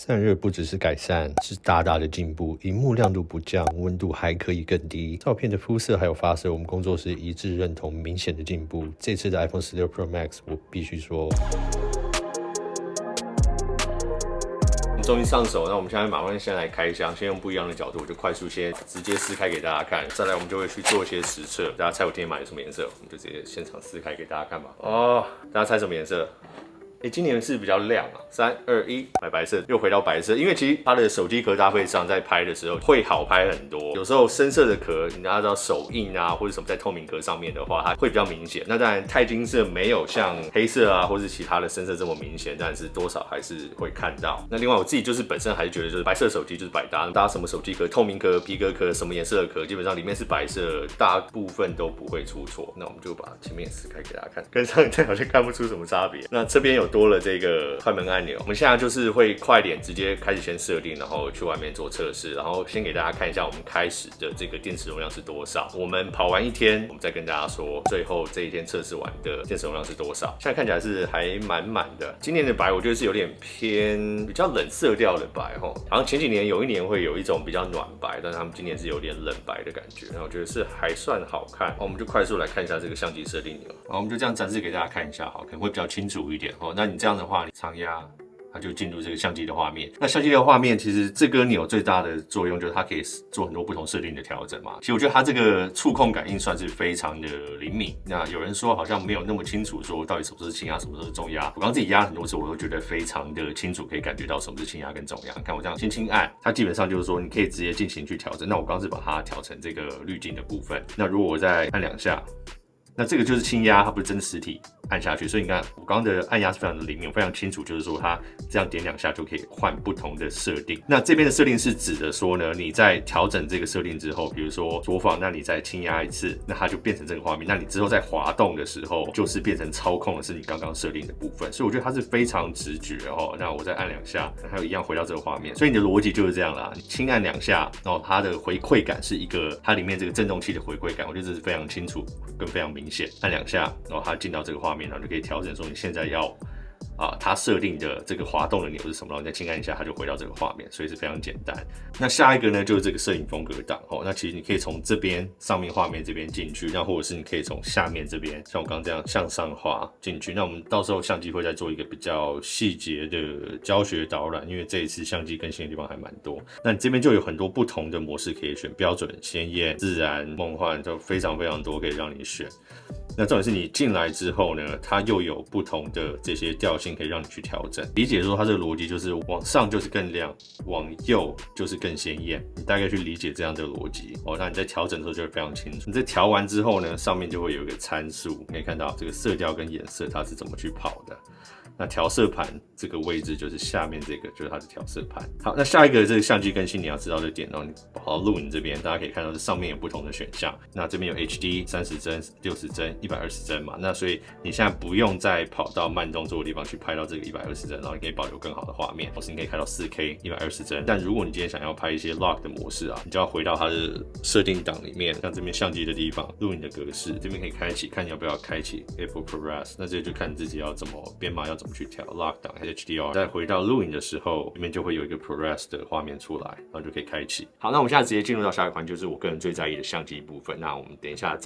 散热不只是改善，是大大的进步。萤幕亮度不降，温度还可以更低。照片的肤色还有发色，我们工作室一致认同明显的进步。这次的 iPhone 16 Pro Max， 我必须说，我们终于上手。那我们现在马上先来开箱，先用不一样的角度，我就快速先直接撕开给大家看。再来，我们就会去做一些实测。大家猜我今天买的什么颜色？我们就直接现场撕开给大家看吧。哦，大家猜什么颜色？今年是比较亮啊，3、2、1，买白色，又回到白色。因为其实它的手机壳搭配上，在拍的时候会好拍很多。有时候深色的壳，你大家知道手印啊，或者什么在透明壳上面的话，它会比较明显。那当然，钛金色没有像黑色啊，或是其他的深色这么明显，但是多少还是会看到。那另外我自己就是本身还是觉得，就是白色手机就是百搭，搭什么手机壳，透明壳、皮革壳，什么颜色的壳，基本上里面是白色，大部分都不会出错。那我们就把前面撕开给大家看，跟上一代好像看不出什么差别。那这边有多了这个快门按钮，我们现在就是会快点直接开始先设定，然后去外面做测试，然后先给大家看一下我们开始的这个电池容量是多少。我们跑完一天，我们再跟大家说最后这一天测试完的电池容量是多少。现在看起来是还满满的。今年的白我觉得是有点偏比较冷色调的白齁，好像前几年有一年会有一种比较暖白，但是他们今年是有点冷白的感觉。那我觉得是还算好看。我们就快速来看一下这个相机设定钮。好，我们就这样展示给大家看一下，可能会比较清楚一点哦。那你这样的话，你长压，它就进入这个相机的画面。那相机的画面其实这个钮最大的作用就是它可以做很多不同设定的调整嘛。其实我觉得它这个触控感应算是非常的灵敏。那有人说好像没有那么清楚说到底什么时候是轻压，什么时候是重压。我刚自己压了很多次，我都觉得非常的清楚，可以感觉到什么是轻压跟重压。看我这样轻轻按，它基本上就是说你可以直接进行去调整。那我刚是把它调成这个滤镜的部分。那如果我再按2下。那这个就是轻压，它不是真的实体按下去，所以你看我刚刚的按压是非常的灵敏，非常清楚，就是说它这样点2下就可以换不同的设定。那这边的设定是指的说呢，你在调整这个设定之后，比如说左放，那你再轻压一次，那它就变成这个画面。那你之后在滑动的时候，就是变成操控的是你刚刚设定的部分。所以我觉得它是非常直觉哦。那我再按2下，还有一样回到这个画面。所以你的逻辑就是这样啦，你轻按2下，然后它的回馈感是一个它里面这个振动器的回馈感，我觉得这是非常清楚跟非常明显。按2下，然后它进到这个画面，然后就可以调整说你现在要它设定的这个滑动的钮是什么，然后你再轻按一下，它就回到这个画面，所以是非常简单。那下一个呢，就是这个摄影风格档哦。那其实你可以从这边上面画面这边进去，那或者是你可以从下面这边，像我刚刚这样向上滑进去。那我们到时候相机会再做一个比较细节的教学导览，因为这一次相机更新的地方还蛮多。那你这边就有很多不同的模式可以选，标准、鲜艳、自然、梦幻，就非常非常多可以让你选。那重点是你进来之后呢，它又有不同的这些调性可以让你去调整。理解说它这个逻辑就是往上就是更亮，往右就是更鲜艳，你大概去理解这样的逻辑哦。那你在调整的时候就会非常清楚。你在调完之后呢，上面就会有一个参数，可以看到这个色调跟颜色它是怎么去跑的。那调色盘这个位置就是下面这个，就是它的调色盘。好，那下一个这个相机更新你要知道的点哦，你跑到录影这边，大家可以看到这上面有不同的选项。那这边有 HD 30帧、60帧、120帧嘛，那所以你现在不用再跑到慢动作的地方去拍到这个120帧，然后你可以保留更好的画面，或是你可以开到4K 120帧。但如果你今天想要拍一些 log 的模式啊，你就要回到它的设定档里面，像这边相机的地方，录影的格式，这边可以开启，看你要不要开启 Apple ProRes。那这就看自己要怎么编码要怎么去调 lock 档还是 HDR。再回到录影的时候，里面就会有一个 ProRes 的画面出来，然后就可以开启。好，那我们现在直接进入到下一款，就是我个人最在意的相机部分。那我们等一下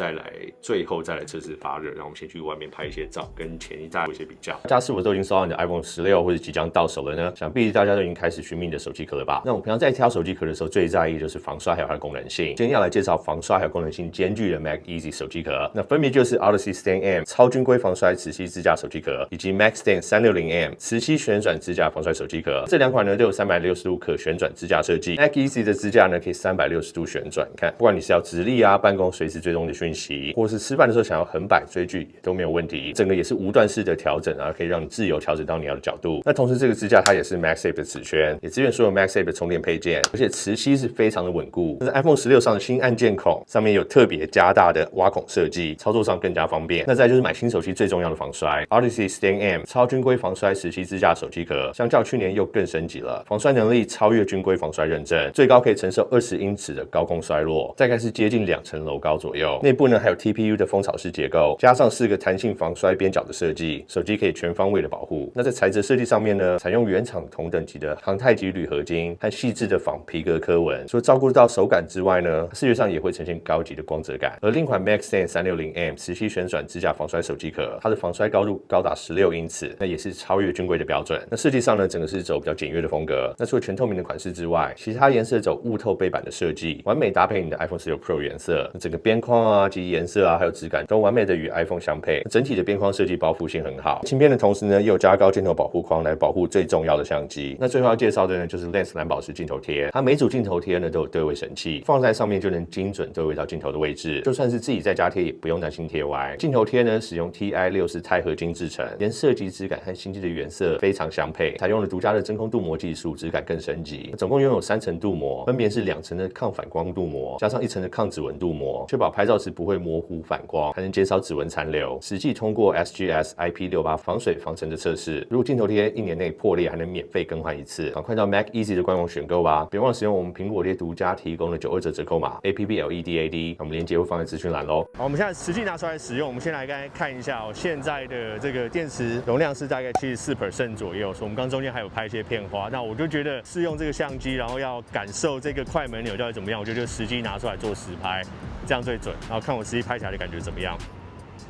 最后再来测试发热，让我们先去外面拍一些照，跟前一代做一些比较。大家是否都已经收到你的 iPhone 16或者即将到手了呢？想必大家都已经开始寻觅你的手机壳了吧？那我们平常在挑手机壳的时候，最在意就是防摔还有它的功能性。今天要来介绍防摔还有功能性兼具的 Mac Easy 手机壳，那分别就是 Odyssey Stand M 超军规防摔磁吸支架手机壳，以及 Mac Stand 360M 磁吸旋转支架防摔手机壳。这两款呢都有360度可旋转支架设计。Mac Easy 的支架呢可以360度旋转，看不管你是要直立办公随时追踪的讯息，或是吃饭的时候想要横摆追剧也都没有问题。整个也是无段式的调整可以让你自由调整到你要的角度。那同时这个支架它也是 MagSafe 的磁圈，也支援所有 MagSafe 的充电配件，而且磁吸是非常的稳固。这是 iPhone 16上的新按键孔，上面有特别加大的挖孔设计，操作上更加方便。那再就是买新手机最重要的防摔 ，Odyssey Stand M 超军军规防摔17支架手机壳，相较去年又更升级了，防摔能力超越军规防摔认证，最高可以承受20英尺的高空摔落，大概是接近2层楼高左右。内部呢还有 TPU 的蜂巢式结构，加上4个弹性防摔边角的设计，手机可以全方位的保护。那在材质设计上面呢，采用原厂同等级的航太级铝合金和细致的仿皮革刻纹，除了照顾到手感之外呢，视觉上也会呈现高级的光泽感。而另一款 MaxStand 360M 磁吸旋转支架防摔手机壳，它的防摔高度高达16英尺，那也是超越军规的标准。那设计上呢，整个是走比较简约的风格。那除了全透明的款式之外，其他颜色走雾透背板的设计，完美搭配你的 iPhone 16 Pro 颜色。整个边框啊及颜色啊，还有质感都完美的与 iPhone 相配。整体的边框设计包覆性很好，轻便的同时呢，又有加高镜头保护框来保护最重要的相机。那最后要介绍的呢，就是 Lens 蓝宝石镜头贴。它每组镜头贴呢都有对位神器，放在上面就能精准对位到镜头的位置，就算是自己在家贴也不用担心贴歪。镜头贴呢使用 TI64钛合金制成，连设计质感和新机的原色非常相配，采用了独家的真空镀膜技术，质感更升级。总共拥有3层镀膜，分别是2层的抗反光镀膜，加上1层的抗指纹镀膜，确保拍照时不会模糊反光，还能减少指纹残留。实际通过 SGS IP68 防水防尘的测试，如果镜头贴1年内破裂，还能免费更换1次。赶快到 Mac Easy 的官网选购吧！别忘了使用我们苹果贴独家提供的92折折扣码 APPLEDAD， 我们链接会放在资讯栏喽。好，我们现在实际拿出来使用，我们先来看一下现在的这个电池容量是大概74% 左右，所以我们刚中间还有拍一些片花。那我就觉得试用这个相机，然后要感受这个快门钮到底怎么样，我觉得就实际拿出来做实拍，这样最准。然后看我实际拍起来的感觉怎么样。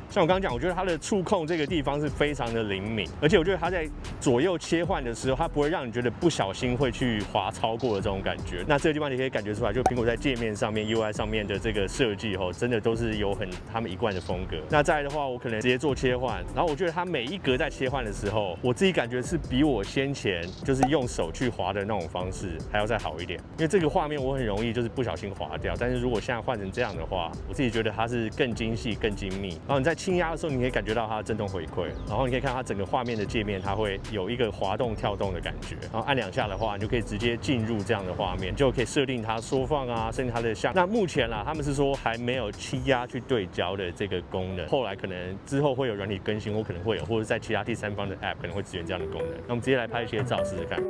像我刚刚讲，我觉得它的触控这个地方是非常的灵敏，而且我觉得它在左右切换的时候，它不会让你觉得不小心会去滑超过的这种感觉。那这个地方你可以感觉出来，就苹果在界面上面 UI 上面的这个设计真的都是有他们一贯的风格。那再来的话，我可能直接做切换，然后我觉得它每一格在切换的时候，我自己感觉是比我先前就是用手去滑的那种方式还要再好一点。因为这个画面我很容易就是不小心滑掉，但是如果现在换成这样的话，我自己觉得它是更精细、更精密。然后你在轻压的时候，你可以感觉到它的震动回馈，然后你可以看它整个画面的界面，它会有一个滑动跳动的感觉。然后按2下的话，你就可以直接进入这样的画面，就可以设定它缩放啊，设定它的像。那目前啦，他们是说还没有气压去对焦的这个功能，后来可能之后会有软体更新，或可能会有，或者在其他第三方的 App 可能会支援这样的功能。那我们直接来拍一些照试试看。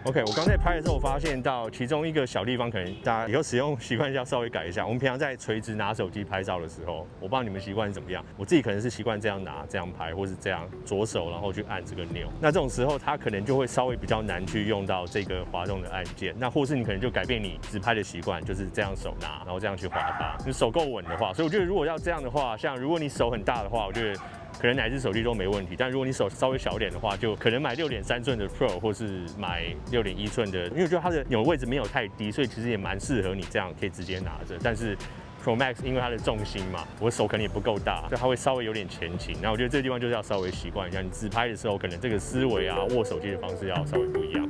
OK， 我刚才拍的时候，我发现到其中一个小地方，可能大家以后使用习惯要稍微改一下。我们平常在垂直拿手机拍照的时候，我不知道你们习惯是怎么样，我自己可能是习惯这样拿、这样拍，或是这样左手然后去按这个钮。那这种时候，它可能就会稍微比较难去用到这个滑动的按键。那或是你可能就改变你直拍的习惯，就是这样手拿，然后这样去滑它。你手够稳的话，所以我觉得如果要这样的话，像如果你手很大的话，我觉得可能哪只手机都没问题，但如果你手稍微小一点的话，就可能买6.3寸的 Pro， 或是买6.1寸的，因为我觉得它的钮位置没有太低，所以其实也蛮适合你这样可以直接拿着。但是 Pro Max 因为它的重心嘛，我手可能也不够大，所以它会稍微有点前倾。那我觉得这个地方就是要稍微习惯一下，你自拍的时候可能这个思维啊、握手机的方式要稍微不一样。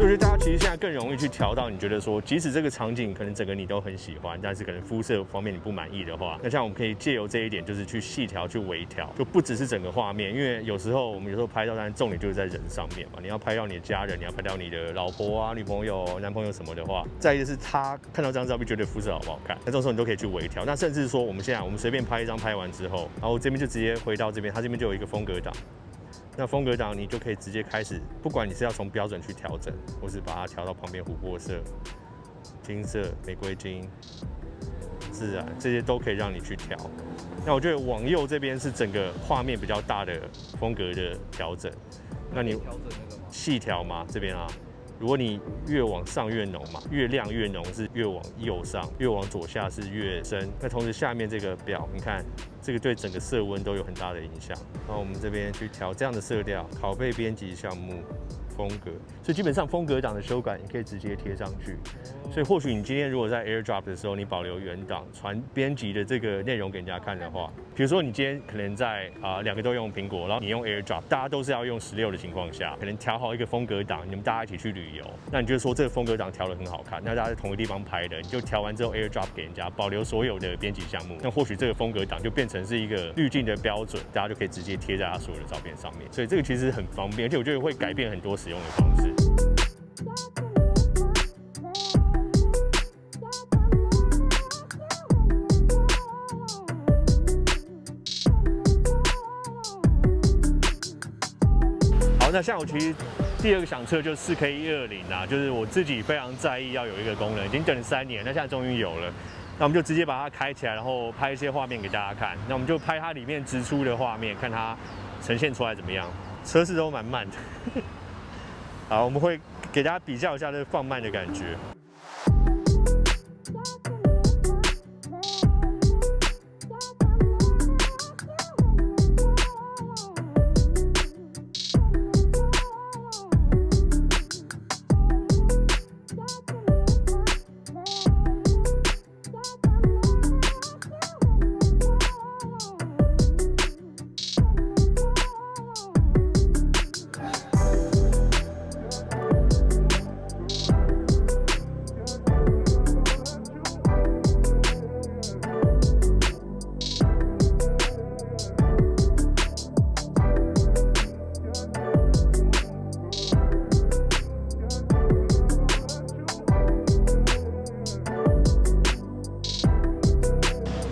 我觉得大家其实现在更容易去调到你觉得说，即使这个场景可能整个你都很喜欢，但是可能肤色方面你不满意的话，那像我们可以借由这一点，就是去细调、去微调，就不只是整个画面，因为有时候我们拍照，但重点就是在人上面嘛。你要拍到你的家人，你要拍到你的老婆啊、女朋友、男朋友什么的话，再一个是他看到这张照片觉得肤色好不好看，那这种时候你都可以去微调。那甚至说我们随便拍一张，拍完之后，然后这边就直接回到这边，它这边就有一个风格档。那风格档你就可以直接开始，不管你是要从标准去调整，或是把它调到旁边琥珀色、金色、玫瑰金、自然，这些都可以让你去调。那我觉得往右这边是整个画面比较大的风格的调整。那你细调嘛，这边啊，如果你越往上越浓嘛，越亮越浓是越往右上，越往左下是越深。那同时下面这个表，你看这个对整个色温都有很大的影响。然后我们这边去调这样的色调，拷贝编辑项目。风格，所以基本上风格档的修改你可以直接贴上去。所以或许你今天如果在 AirDrop 的时候，你保留原档传编辑的这个内容给人家看的话，比如说你今天可能在两个都用苹果，然后你用 AirDrop， 大家都是要用16的情况下，可能调好一个风格档，你们大家一起去旅游，那你就说这个风格档调得很好看，那大家在同一个地方拍的，你就调完之后 AirDrop 给人家，保留所有的编辑项目，那或许这个风格档就变成是一个滤镜的标准，大家就可以直接贴在他所有的照片上面。所以这个其实很方便，而且我觉得会改变很多使用的方式。好，那像我其实第二个想测就是 4K120啊，就是我自己非常在意要有一个功能，已经等了3年，那现在终于有了。那我们就直接把它开起来，然后拍一些画面给大家看。那我们就拍它里面直出的画面，看它呈现出来怎么样。车子都蛮慢的。好，我们会给大家比较一下这放慢的感觉。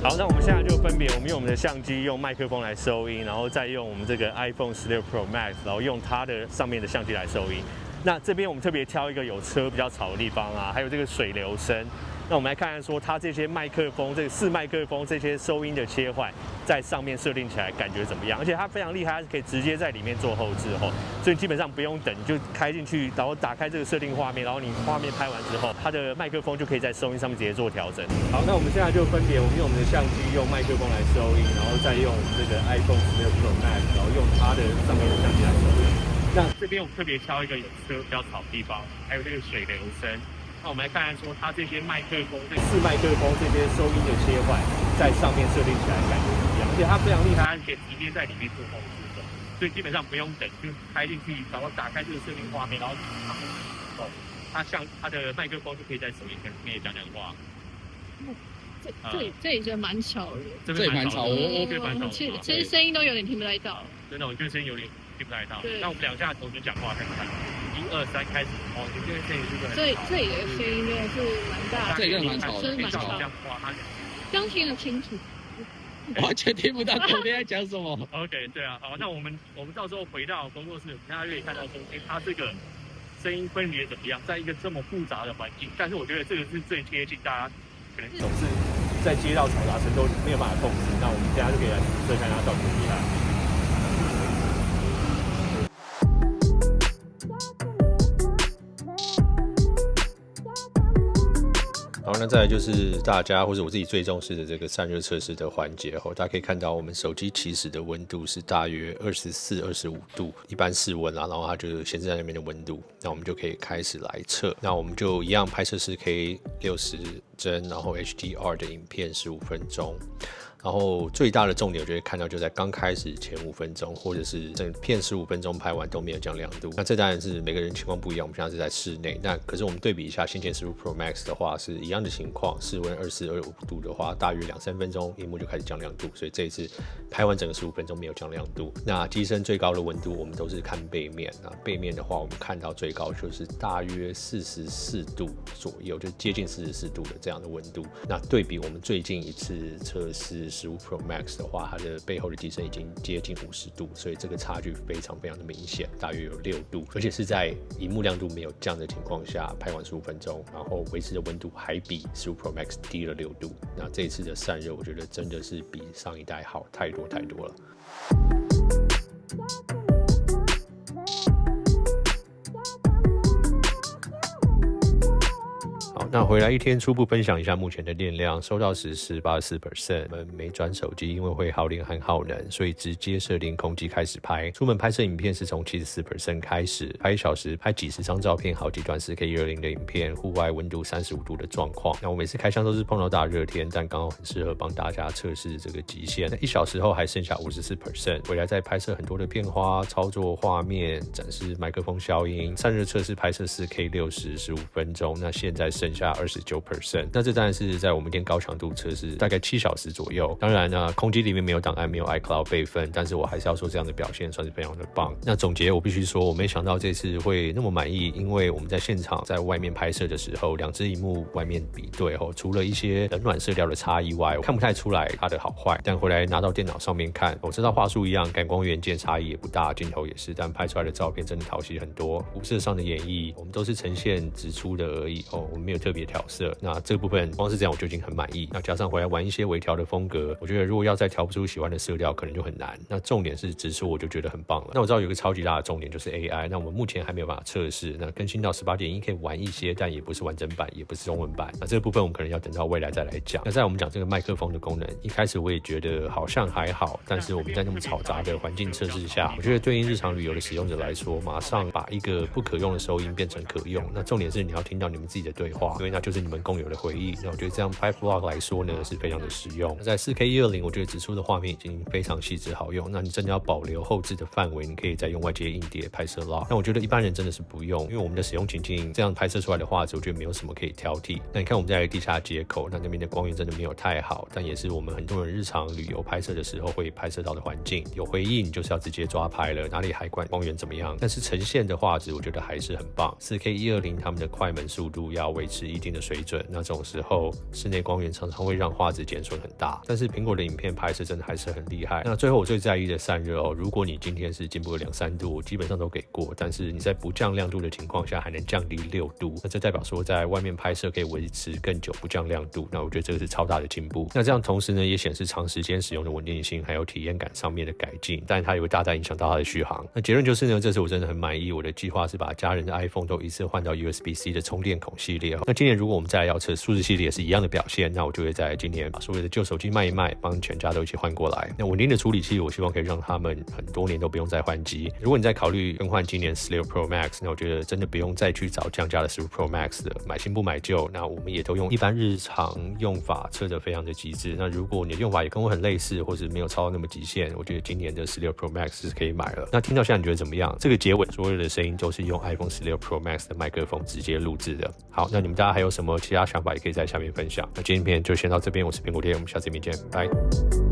好，那我们现在就分别，我们用我们的相机用麦克风来收音，然后再用我们这个 iPhone 16 Pro Max， 然后用它的上面的相机来收音。那这边我们特别挑一个有车比较吵的地方啊，还有这个水流声。那我们来看看说它这些麦克风，这个4麦克风这些收音的切换，在上面设定起来感觉怎么样？而且它非常厉害，它是可以直接在里面做后置哦，所以基本上不用等，你就开进去，然后打开这个设定画面，然后你画面拍完之后，它的麦克风就可以在收音上面直接做调整。好，那我们现在就分别，我们用我们的相机用麦克风来收音，然后再用我们这个 iPhone 16 Pro Max， 然后用它的上面的相机来收音。那这边我们特别挑一个有车比较吵的地方，还有这个水流声。那我们来看看说，它这些麦克风，这4麦克风这些收音的切换，在上面设定起来感觉怎么样？而且它非常厉害，它可以直接在里面做后置的，所以基本上不用等，就开进去，然后打开这个设定画面，然后它的麦克风就可以在手机跟你讲讲话。这里真的蛮吵的，这里蛮吵，我觉得蛮吵。其实声音都有点听不太到。真的，我觉得声音有点听不太到。那我们2下同时讲话看看。1、2、3开始。哦，你这个声音是不是？这里的声音真的是蛮大的，这个蛮吵的，真的蛮吵的。这样听得清楚。完全听不到昨天在讲什么。OK， 对啊，好，那我们到时候回到工作室，大家可以看到说，它这个声音分别怎么样，在一个这么复杂的环境，但是我觉得这个是最贴近大家可能总是在街道嘈杂程度没有办法控制，那我们等下就可以来实测看它到底厉害。好，那再来就是大家或者我自己最重视的这个散热测试的环节后，大家可以看到我们手机起始的温度是大约24、25度，一般室温啦，然后它就显示在那边的温度，那我们就可以开始来测。那我们就一样拍摄4K 60帧，然后 HDR 的影片15分钟。然后最大的重点，我觉得看到就在刚开始前5分钟，或者是整片15分钟拍完都没有降亮度。那这当然是每个人情况不一样，我们现在是在室内。那可是我们对比一下先前15 Pro Max 的话，是一样的情况，室温24、25度的话，大约2-3分钟，萤幕就开始降亮度。所以这一次拍完整个15分钟没有降亮度。那机身最高的温度，我们都是看背面。那背面的话，我们看到最高就是大约44度左右，就接近44度的这样的温度。那对比我们最近一次测试15 Pro Max 的话，它的背后的机身已经接近50度，所以这个差距非常非常的明显，大约有6度，而且是在萤幕亮度没有降的情况下拍完15分钟，然后维持的温度还比15 Pro Max 低了6度。那这一次的散热，我觉得真的是比上一代好太多太多了。那回来一天初步分享一下目前的电量，收到时是84%。我们没转手机，因为会耗电和耗能，所以直接设定空机开始拍。出门拍摄影片是从74% 开始，拍1小时拍几十张照片，好几段 4K120 的影片，户外温度35度的状况。那我每次开箱都是碰到大热天，但刚好很适合帮大家测试这个极限。那1小时后还剩下54%，回来再拍摄很多的片花、操作画面、展示麦克风消音、散热测试拍摄 4K60 15分钟。那现在剩下29%，那这当然是在我们一天高强度测试大概7小时左右。当然呢，空机里面没有档案，没有 iCloud 备份，但是我还是要说这样的表现算是非常的棒。那总结我必须说，我没想到这次会那么满意，因为我们在现场在外面拍摄的时候，2只萤幕外面比对后，除了一些冷暖色调的差异外，我看不太出来它的好坏。但回来拿到电脑上面看，我知道画素一样，感光元件差异也不大，镜头也是，但拍出来的照片真的讨喜很多。肤色上的演绎，我们都是呈现直出的而已我们没有特别调色。那这个部分光是这样我就已经很满意。那加上回来玩一些微调的风格，我觉得如果要再调不出喜欢的色调，可能就很难。那重点是直出，我就觉得很棒了。那我知道有个超级大的重点就是 AI， 那我们目前还没有办法测试。那更新到 18.1 可以玩一些，但也不是完整版，也不是中文版。那这个部分我们可能要等到未来再来讲。那在我们讲这个麦克风的功能，一开始我也觉得好像还好，但是我们在那么嘈杂的环境测试下，我觉得对应日常旅游的使用者来说，马上把一个不可用的收音变成可用。那重点是你要听到你们自己的对话，因为那就是你们共有的回忆。那我觉得这样拍 vlog 来说呢，是非常的实用。那在 4K120， 我觉得直出的画面已经非常细致好用。那你真的要保留后置的范围，你可以再用外接硬碟拍摄 log。那我觉得一般人真的是不用，因为我们的使用情境这样拍摄出来的画质，我觉得没有什么可以挑剔。那你看我们在地下接口，那边的光源真的没有太好，但也是我们很多人日常旅游拍摄的时候会拍摄到的环境。有回忆你就是要直接抓拍了，哪里还管光源怎么样？但是呈现的画质我觉得还是很棒。4K120他们的快门速度要维持一定的水准，那这种时候室内光源常常会让画质减损很大。但是苹果的影片拍摄真的还是很厉害。那最后我最在意的散热如果你今天是进步了2-3度，基本上都给过，但是你在不降亮度的情况下还能降低6度，那这代表说在外面拍摄可以维持更久不降亮度，那我觉得这个是超大的进步。那这样同时呢，也显示长时间使用的稳定性还有体验感上面的改进，但它也会大大影响到它的续航。那结论就是呢，这次我真的很满意。我的计划是把家人的 iPhone 都一次换到 USB-C 的充电孔系列。那今年如果我们再来要测数字系列也是一样的表现，那我就会在今年把所有的旧手机卖一卖，帮全家都一起换过来。那稳定的处理器，我希望可以让他们很多年都不用再换机。如果你在考虑更换今年16 Pro Max， 那我觉得真的不用再去找降价的15 Pro Max 的，买新不买旧。那我们也都用一般日常用法测得非常的极致。那如果你的用法也跟我很类似，或者没有超到那么极限，我觉得今年的16 Pro Max 是可以买了。那听到现在你觉得怎么样？这个结尾所有的声音都是用 iPhone 16 Pro Max 的麦克风直接录制的。好，那你们大家还有什么其他想法也可以在下面分享。那今天影片就先到这边，我是苹果爹，我们下次影片见，拜。